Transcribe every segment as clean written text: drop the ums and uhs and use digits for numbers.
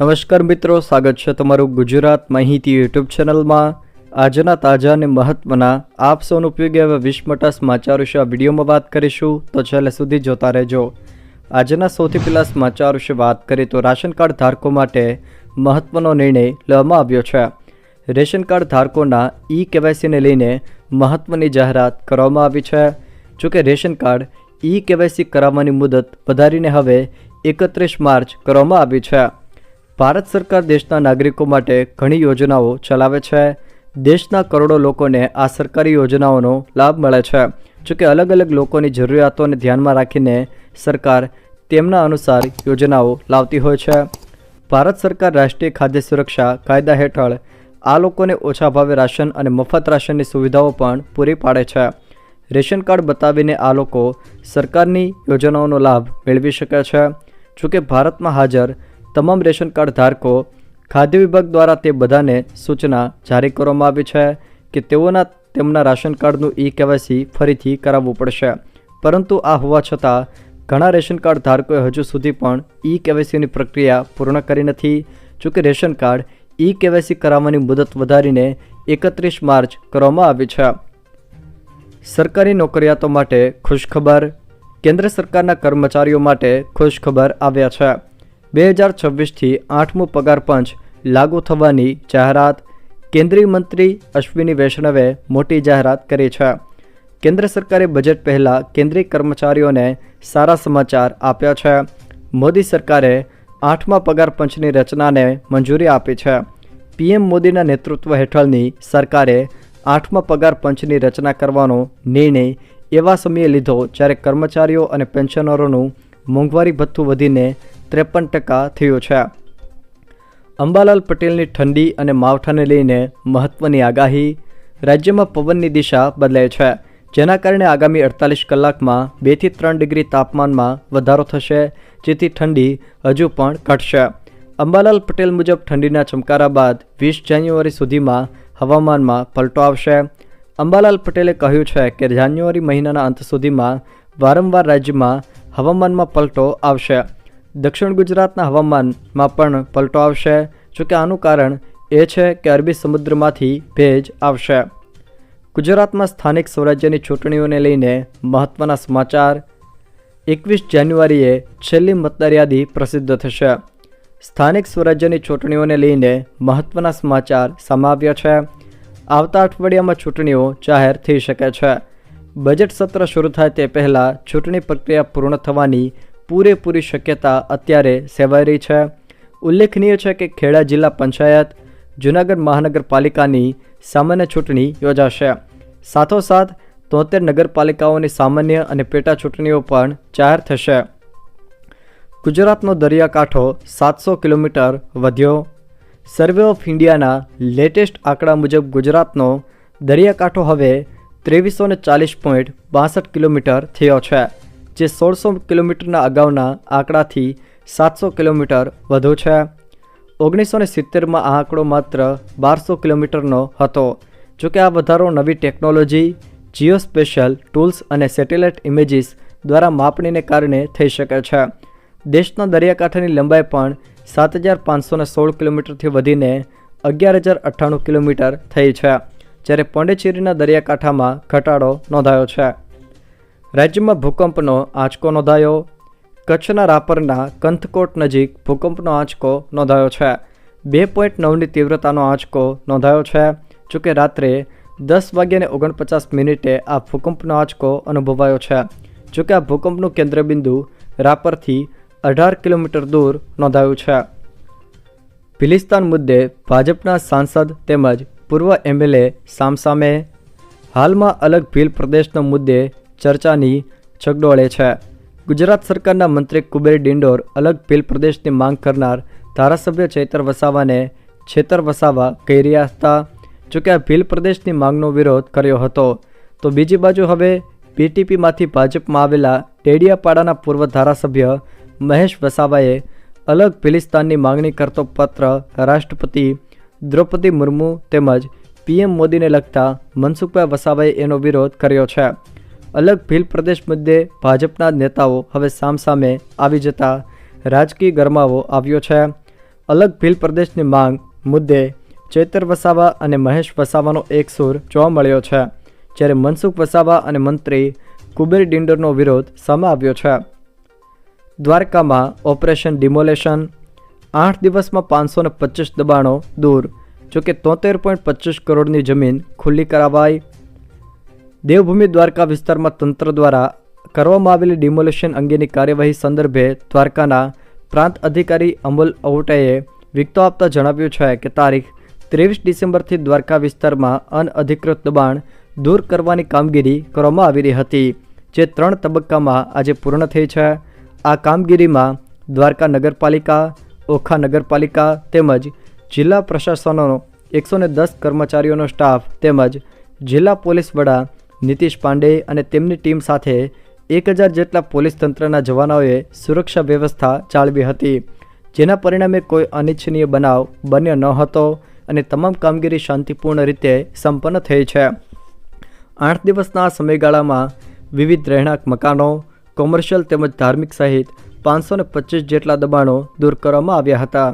નમસ્કાર મિત્રો, સ્વાગત છે તમારું ગુજરાત માહિતી યુટ્યુબ ચેનલમાં। આજના તાજા અને મહત્વના આપ સૌનો ઉપયોગી એવા 20 મોટા સમાચાર વિશે આ વિડીયોમાં વાત કરીશું, તો છેલ્લે સુધી જોતા રહેજો। આજના સૌથી પહેલા સમાચાર વિશે વાત કરીએ તો રાશન કાર્ડ ધારકો માટે મહત્વનો નિર્ણય લેવામાં આવ્યો છે। રેશન કાર્ડ ધારકોના KYC ને લઈને મહત્વની જાહેરાત કરવામાં આવી છે। જોકે રેશન કાર્ડ KYC કરાવવાની મુદત વધારીને હવે 31 માર્ચ કરવામાં આવી છે। ભારત સરકાર દેશના નાગરિકો માટે ઘણી યોજનાઓ ચલાવે છે। દેશના કરોડો લોકોને આ સરકારી યોજનાઓનો લાભ મળે છે। જોકે અલગ અલગ લોકોની જરૂરિયાતોને ધ્યાનમાં રાખીને સરકાર તેમના અનુસાર યોજનાઓ લાવતી હોય છે। ભારત સરકાર રાષ્ટ્રીય ખાદ્ય સુરક્ષા કાયદા હેઠળ આ લોકોને ઓછા ભાવે રાશન અને મફત રાશનની સુવિધાઓ પણ પૂરી પાડે છે। રેશન કાર્ડ બતાવીને આ લોકો સરકારની યોજનાઓનો લાભ મેળવી શકે છે। જોકે ભારતમાં હાજર તમામ રેશન કાર્ડ ધારકો ખાદ્ય વિભાગ દ્વારા તે બધાને સૂચના જારી કરવામાં આવી છે કે તેઓના તેમના રાશન કાર્ડનું KYC ફરીથી કરાવવું પડશે। પરંતુ આ હોવા છતાં ઘણા રેશન કાર્ડ ધારકોએ હજુ સુધી પણ KYCની પ્રક્રિયા પૂર્ણ કરી નથી। જોકે રેશન કાર્ડ KYC કરાવવાની મુદત વધારીને 31 માર્ચ કરવામાં આવી છે। સરકારી નોકરિયાતો માટે ખુશખબર। કેન્દ્ર સરકારના કર્મચારીઓ માટે ખુશખબર આવ્યા છે। 2026થી 8મું પગાર પંચ લાગુ થવાની જાહેરાત। કેન્દ્રીય મંત્રી અશ્વિની વૈષ્ણવે મોટી જાહેરાત કરી છે। કેન્દ્ર સરકારે બજેટ પહેલાં કેન્દ્રીય કર્મચારીઓને સારા સમાચાર આપ્યા છે। મોદી સરકારે 8મા પગાર પંચની રચનાને મંજૂરી આપી છે। PM મોદીના નેતૃત્વ હેઠળની સરકારે 8મા પગાર પંચની રચના કરવાનો નિર્ણય એવા સમયે લીધો જ્યારે કર્મચારીઓ અને પેન્શનરોનું મોંઘવારી ભથ્થું વધીને 53% થયું છે। અંબાલાલ પટેલની ઠંડી અને માવઠાને લઈને મહત્વની આગાહી। રાજ્યમાં પવનની દિશા બદલાય છે, જેના કારણે આગામી 48 કલાકમાં 2 થી 3 ડિગ્રી તાપમાનમાં વધારો થશે, જેથી ઠંડી હજુ પણ ઘટશે। અંબાલાલ પટેલ મુજબ ઠંડીના ચમકારા બાદ 20 જાન્યુઆરી સુધીમાં હવામાનમાં પલટો આવશે। અંબાલાલ પટેલે કહ્યું છે કે જાન્યુઆરી મહિનાના અંત સુધીમાં વારંવાર રાજ્યમાં હવામાનમાં પલટો આવશે। દક્ષિણ ગુજરાતના હવામાનમાં પણ પલટો આવશે। જોકે આનું કારણ એ છે કે અરબી સમુદ્રમાંથી ભેજ આવશે। ગુજરાતમાં સ્થાનિક સ્વરાજ્યની ચૂંટણીઓને લઈને મહત્વના સમાચાર। 21 જાન્યુઆરીએ છેલ્લી મતદાર યાદી પ્રસિદ્ધ થશે। સ્થાનિક સ્વરાજ્યની ચૂંટણીઓને લઈને મહત્વના સમાચાર સામે આવ્યા છે। આવતા અઠવાડિયામાં ચૂંટણીઓ જાહેર થઈ શકે છે। બજેટ સત્ર શરૂ થાય તે પહેલાં ચૂંટણી પ્રક્રિયા પૂર્ણ થવાની પૂરેપૂરી શક્યતા અત્યારે સેવાઈ રહી છે। ઉલ્લેખનીય છે કે ખેડા જિલ્લા પંચાયત, જૂનાગઢ મહાનગરપાલિકાની સામાન્ય ચૂંટણી યોજાશે। સાથોસાથ 73 નગરપાલિકાઓની સામાન્ય અને પેટા ચૂંટણીઓ પણ જાહેર થશે। ગુજરાતનો દરિયાકાંઠો 700 કિલોમીટર વધ્યો। સર્વે ઓફ ઇન્ડિયાના લેટેસ્ટ આંકડા મુજબ ગુજરાતનો દરિયાકાંઠો હવે 2340.62 કિલોમીટર થયો છે, જે 1600 કિલોમીટરના અગાઉના આંકડાથી 700 કિલોમીટર વધુ છે। 1970માં આ આંકડો માત્ર 1200 કિલોમીટરનો હતો। જોકે આ વધારો નવી ટેકનોલોજી, જીઓસ્પેશિયલ ટૂલ્સ અને સેટેલાઇટ ઇમેજીસ દ્વારા માપણીને કારણે થઈ શકે છે। દેશના દરિયાકાંઠાની લંબાઈ પણ 7516 કિલોમીટરથી વધીને 11098 કિલોમીટર થઈ છે, જ્યારે પોંડિચેરીના દરિયાકાંઠામાં ઘટાડો નોંધાયો છે। રાજ્યમાં ભૂકંપનો આંચકો નોંધાયો। કચ્છના રાપરના કંથકોટ નજીક ભૂકંપનો આંચકો નોંધાયો છે। 2.9ની તીવ્રતાનો આંચકો નોંધાયો છે। જોકે રાત્રે 10:49 આ ભૂકંપનો આંચકો અનુભવાયો છે। જોકે આ ભૂકંપનું કેન્દ્રબિંદુ રાપરથી 18 કિલોમીટર દૂર નોંધાયું છે। ભિલિસ્તાન મુદ્દે ભાજપના સાંસદ તેમજ પૂર્વ MLA સામસામે। હાલમાં અલગ ભીલ પ્રદેશના મુદ્દે ચર્ચાની ચકડોળે છે। ગુજરાત સરકારના મંત્રી કુબેર ડિંડોર અલગ ભીલ પ્રદેશની માંગ કરનાર ધારાસભ્ય ચૈતર વસાવાને છેતર વસાવા કહી રહ્યા હતા। જોકે આ ભીલ પ્રદેશની માંગનો વિરોધ કર્યો હતો, તો બીજી બાજુ હવે BTPમાંથી ભાજપમાં આવેલા ડેડિયાપાડાના પૂર્વ ધારાસભ્ય મહેશ વસાવાએ અલગ ભિલિસ્તાનની માંગણી કરતો પત્ર રાષ્ટ્રપતિ દ્રૌપદી મુર્મુ તેમજ PM મોદીને લગતા મનસુખભાઈ વસાવાએ એનો વિરોધ કર્યો છે। અલગ ભીલ પ્રદેશ મુદ્દે ભાજપના નેતાઓ હવે સામસામે આવી જતા રાજકીય ગરમાવો આવ્યો છે। અલગ ભીલ પ્રદેશની માંગ મુદ્દે ચેતર વસાવા અને મહેશ વસાવાનો એક સૂર જોવા મળ્યો છે, જ્યારે મનસુખ વસાવા અને મંત્રી કુબેર ડિંડોરનો વિરોધ સામે આવ્યો છે. દ્વારકામાં ઓપરેશન ડિમોલેશન, 8 દિવસમાં 525 દબાણો દૂર, જોકે 73.25 કરોડની જમીન ખુલ્લી કરાવાઈ. દેવભૂમિ દ્વારકા વિસ્તારમાં તંત્ર દ્વારા કરવામાં આવેલી ડિમોલેશન અંગેની કાર્યવાહી સંદર્ભે દ્વારકાના પ્રાંત અધિકારી અમોલ અવટેએ વિગતો આપતા જણાવ્યું છે કે તારીખ 23 ડિસેમ્બરથી દ્વારકા વિસ્તારમાં અનઅધિકૃત દબાણ દૂર કરવાની કામગીરી કરવામાં આવી રહી હતી, જે 3 તબક્કામાં આજે પૂર્ણ થઈ છે. આ કામગીરીમાં દ્વારકા નગરપાલિકા, ઓખા નગરપાલિકા તેમજ જિલ્લા પ્રશાસનનો 110 કર્મચારીઓનો સ્ટાફ તેમજ જિલ્લા પોલીસ વડા નીતિશ પાંડે અને તેમની ટીમ સાથે 1000 જેટલા પોલીસ તંત્રના જવાનોએ સુરક્ષા વ્યવસ્થા જાળવી હતી, જેના પરિણામે કોઈ અનિચ્છનીય બનાવ બન્યો ન હતો અને તમામ કામગીરી શાંતિપૂર્ણ રીતે સંપન્ન થઈ છે. 8 દિવસના આ સમયગાળામાં વિવિધ રહેણાંક મકાનો, કોમર્શિયલ તેમજ ધાર્મિક સહિત 525 જેટલા દબાણો દૂર કરવામાં આવ્યા હતા,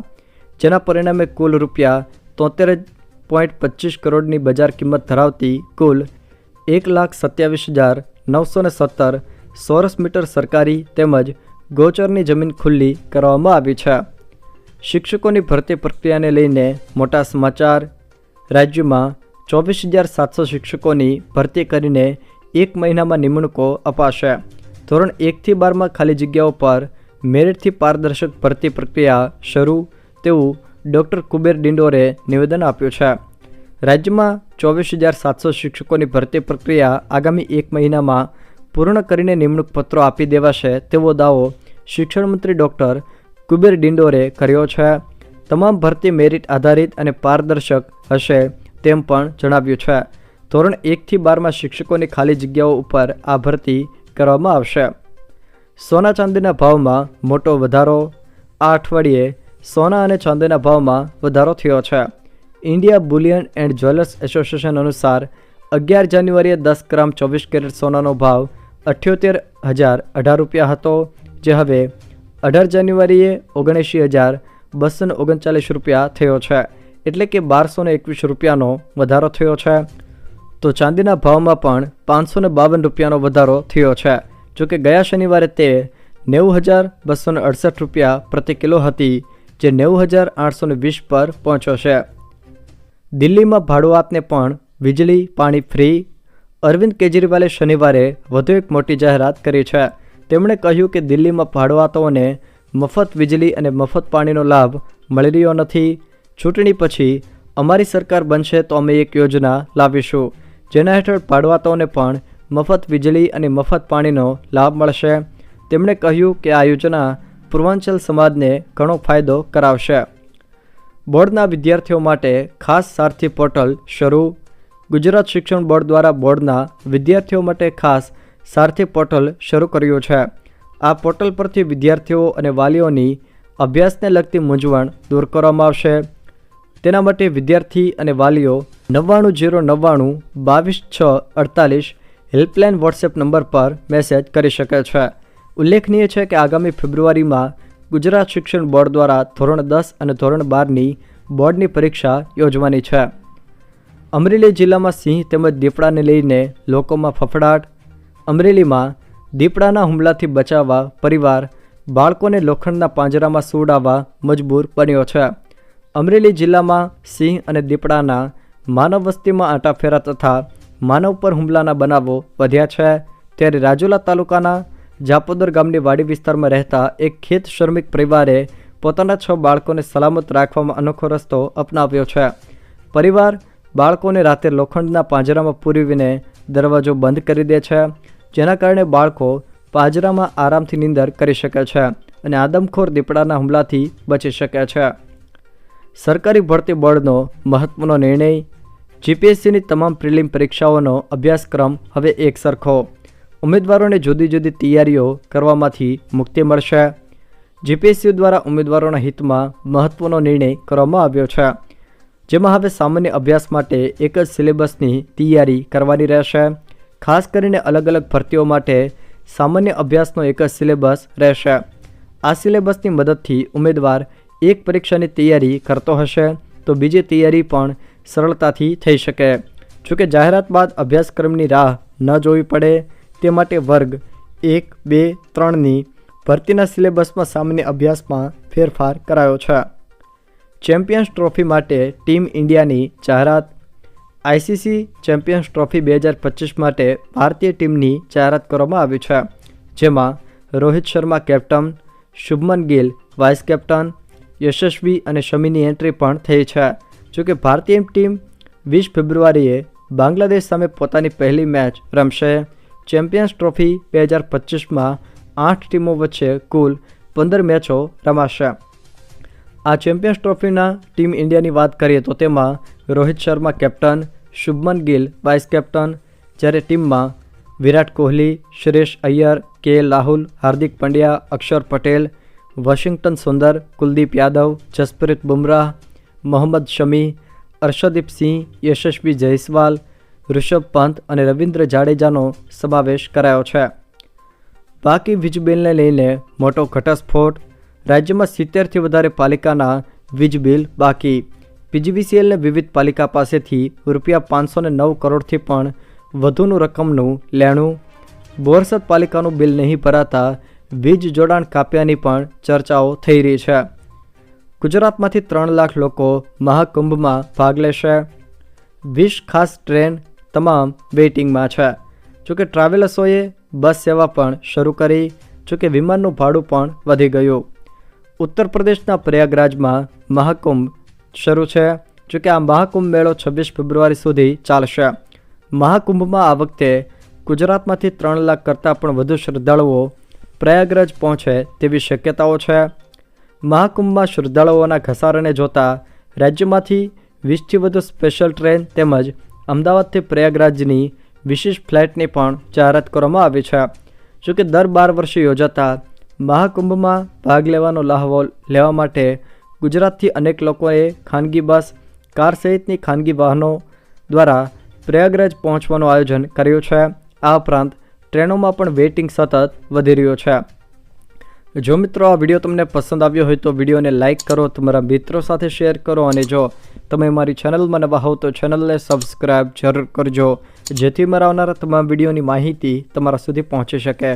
જેના પરિણામે કુલ રૂપિયા 73.25 કરોડની બજાર કિંમત ધરાવતી કુલ 1,27,917 ચોરસ મીટર સરકારી તેમજ ગોચરની જમીન ખુલ્લી કરવામાં આવી છે. શિક્ષકોની ભરતી પ્રક્રિયાને લઈને મોટા સમાચાર. રાજ્યમાં 24,700 શિક્ષકોની ભરતી કરીને 1 મહિનામાં નિમણૂકો અપાશે. ધોરણ 1થી 12માં ખાલી જગ્યાઓ પર મેરિટથી પારદર્શક ભરતી પ્રક્રિયા શરૂ, તેવું ડૉક્ટર કુબેર ડિંડોરે નિવેદન આપ્યું છે. રાજ્યમાં 24,700 શિક્ષકોની ભરતી પ્રક્રિયા આગામી 1 મહિનામાં પૂર્ણ કરીને નિમણૂક પત્રો આપી દેવાશે તેવો દાવો શિક્ષણ મંત્રી ડૉક્ટર કુબેર ડિંડોરે કર્યો છે. તમામ ભરતી મેરિટ આધારિત અને પારદર્શક હશે તેમ પણ જણાવ્યું છે. ધોરણ 1થી 12માં શિક્ષકોની ખાલી જગ્યાઓ ઉપર આ ભરતી કરવામાં આવશે. સોના ચાંદીના ભાવમાં મોટો વધારો. આ અઠવાડિયે સોના અને ચાંદીના ભાવમાં વધારો થયો છે. India Boolean and jewellers association અનુસાર 11 જાન્યુઆરીએ 10 ગ્રામ 24 કેરેટ સોનાનો ભાવ 78,018 રૂપિયા હતો, જે હવે 18 જાન્યુઆરીએ 79,239 રૂપિયા થયો છે, એટલે કે 1221 રૂપિયાનો વધારો થયો છે. તો ચાંદીના ભાવમાં પણ 552 રૂપિયાનો વધારો થયો છે, જોકે ગયા શનિવારે તે 90,268 રૂપિયા પ્રતિ કિલો હતી, જે 90,820 પર પહોંચ્યો છે. દિલ્હીમાં ભાડુઆતને પણ વીજળી પાણી ફ્રી. અરવિંદ કેજરીવાલે શનિવારે વધુ એક મોટી જાહેરાત કરી છે. તેમણે કહ્યું કે દિલ્હીમાં ભાડુઆતોને મફત વીજળી અને મફત પાણીનો લાભ મળી રહ્યો નથી. ચૂંટણી પછી અમારી સરકાર બનશે તો અમે એક યોજના લાવીશું, જેના હેઠળ ભાડુઆતોને પણ મફત વીજળી અને મફત પાણીનો લાભ મળશે. તેમણે કહ્યું કે આ યોજના પૂર્વાંચલ સમાજને ઘણો ફાયદો કરાવશે. બોર્ડના વિદ્યાર્થીઓ માટે ખાસ સારથી પોર્ટલ શરૂ. ગુજરાત શિક્ષણ બોર્ડ દ્વારા બોર્ડના વિદ્યાર્થીઓ માટે ખાસ સારથી પોર્ટલ શરૂ કર્યું છે. આ પોર્ટલ પરથી વિદ્યાર્થીઓ અને વાલીઓની અભ્યાસને લગતી મૂંઝવણ દૂર કરવામાં આવશે. તેના માટે વિદ્યાર્થી અને વાલીઓ 99 099 22 6 48 હેલ્પલાઇન વોટ્સએપ નંબર પર મેસેજ કરી શકે છે. ઉલ્લેખનીય છે કે આગામી ફેબ્રુઆરીમાં ગુજરાત શિક્ષણ બોર્ડ દ્વારા ધોરણ 10 અને ધોરણ 12ની બોર્ડની પરીક્ષા યોજવાની છે. અમરેલી જિલ્લામાં સિંહ તેમજ દીપડાને લઈને લોકોમાં ફફડાટ. અમરેલીમાં દીપડાના હુમલાથી બચાવવા પરિવાર બાળકોને લોખંડના પાંજરામાં સુવડાવવા મજબૂર બન્યો છે. અમરેલી જિલ્લામાં સિંહ અને દીપડાના માનવ વસ્તીમાં આંટાફેરા તથા માનવ પર હુમલાના બનાવો વધ્યા છે. ત્યારે રાજુલા તાલુકાના જાપોદર ગામની વાડી વિસ્તારમાં રહેતા એક ખેત શ્રમિક પરિવારે પોતાના 6 બાળકોને સલામત રાખવામાં અનોખો રસ્તો અપનાવ્યો છે. પરિવાર બાળકોને રાતે લોખંડના પાંજરામાં પૂરવીને દરવાજો બંધ કરી દે છે, જેના કારણે બાળકો પાંજરામાં આરામથી નીંદર કરી શકે છે અને આદમખોર દીપડાના હુમલાથી બચી શકે છે. સરકારી ભરતી બોર્ડનો મહત્વનો નિર્ણય. જીપીએસસીની તમામ પ્રિલિમ પરીક્ષાઓનો અભ્યાસક્રમ હવે એક સરખો. ઉમેદવારોને જુદી જુદી તૈયારીઓ કરવામાંથી મુક્તિ મળશે. જીપીએસસી દ્વારા ઉમેદવારોના હિતમાં મહત્વનો નિર્ણય કરવામાં આવ્યો છે, જેમાં હવે સામાન્ય અભ્યાસ માટે એક જ સિલેબસની તૈયારી કરવાની રહેશે. ખાસ કરીને અલગ અલગ ભરતીઓ માટે સામાન્ય અભ્યાસનો એક જ સિલેબસ રહેશે. આ સિલેબસની મદદથી ઉમેદવાર એક પરીક્ષાની તૈયારી કરતો હશે તો બીજી તૈયારી પણ સરળતાથી થઈ શકે. જોકે જાહેરાત બાદ અભ્યાસક્રમની રાહ ન જોવી પડે તે માટે વર્ગ 1, 2, 3ની ભરતીના સિલેબસમાં સામાન્ય અભ્યાસમાં ફેરફાર કરાયો છે. ચેમ્પિયન્સ ટ્રોફી માટે ટીમ ઇન્ડિયાની જાહેરાત. આઈસીસી ચેમ્પિયન્સ ટ્રોફી 2025 માટે ભારતીય ટીમની જાહેરાત કરવામાં આવી છે, જેમાં Rohit Sharma captain, Shubman Gill vice captain, Yashasvi અને શમીની એન્ટ્રી પણ થઈ છે. જોકે ભારતીય ટીમ 20 ફેબ્રુઆરીએ બાંગ્લાદેશ સામે પોતાની પહેલી મેચ રમશે. ચેમ્પિયન્સ ટ્રોફી 2025માં 8 ટીમો વચ્ચે કુલ 15 મેચો રમાશે. આ ચેમ્પિયન્સ ટ્રોફીના ટીમ ઇન્ડિયાની વાત કરીએ તો તેમાં Rohit Sharma captain, Shubman Gill vice captain, જ્યારે ટીમમાં વિરાટ કોહલી, શ્રેયસ અય્યર, કેએલ રાહુલ, હાર્દિક પંડ્યા, અક્ષર પટેલ, વોશિંગ્ટન સુંદર, કુલદીપ યાદવ, જસપ્રીત બુમરાહ, મોહમ્મદ શમી, અર્શદીપ સિંહ, યશસ્વી જયસ્વાલ, ઋષભ પંત અને રવિન્દ્ર જાડેજાનો સમાવેશ કરાયો છે. બાકી વીજ બિલને લઈને મોટો ઘટસ્ફોટ. રાજ્યમાં 70થી વધારે પાલિકાના વીજ બિલ બાકી. પીજીવીસીએલને વિવિધ પાલિકા પાસેથી ₹509 કરોડથી પણ વધુનું રકમનું લેણું. બોરસદ પાલિકાનું બિલ નહીં ભરાતા વીજ જોડાણ કાપ્યાની પણ ચર્ચાઓ થઈ રહી છે. ગુજરાતમાંથી 3 લાખ લોકો મહાકુંભમાં ભાગ લેશે. 20 ખાસ ટ્રેન તમામ વેઇટિંગમાં છે. જોકે ટ્રાવેલર્સોએ બસ સેવા પણ શરૂ કરી. જોકે વિમાનનું ભાડું પણ વધી ગયું. ઉત્તર પ્રદેશના પ્રયાગરાજમાં મહાકુંભ શરૂ છે. જોકે આ મહાકુંભ મેળો 26 ફેબ્રુઆરી સુધી ચાલશે. મહાકુંભમાં આ વખતે ગુજરાતમાંથી 3 લાખ કરતાં પણ વધુ શ્રદ્ધાળુઓ પ્રયાગરાજ પહોંચે તેવી શક્યતાઓ છે. મહાકુંભમાં શ્રદ્ધાળુઓના ઘસારાને જોતા રાજ્યમાંથી 20થી વધુ સ્પેશિયલ ટ્રેન તેમજ અમદાવાદથી પ્રયાગરાજની વિશેષ ફ્લાઇટની પણ જાહેરાત કરવામાં આવી છે. જોકે દર 12 વર્ષે યોજાતા મહાકુંભમાં ભાગ લેવાનો લહાવો લેવા માટે ગુજરાતથી અનેક લોકોએ ખાનગી બસ, કાર સહિતની ખાનગી વાહનો દ્વારા પ્રયાગરાજ પહોંચવાનું આયોજન કર્યું છે. આ ઉપરાંત ટ્રેનોમાં પણ વેઇટિંગ સતત વધી રહ્યો છે. જો મિત્રો આ વિડીયો તમને પસંદ આવ્યો હોય તો વિડીયોને લાઇક કરો, તમારા મિત્રો સાથે શેર કરો અને જો તમે મારી ચેનલમાં નવા હો તો ચેનલને સબસ્ક્રાઈબ જરૂર કરજો, જેથી મારા આવનારા તમામ વિડીયોની માહિતી તમારા સુધી પહોંચી શકે.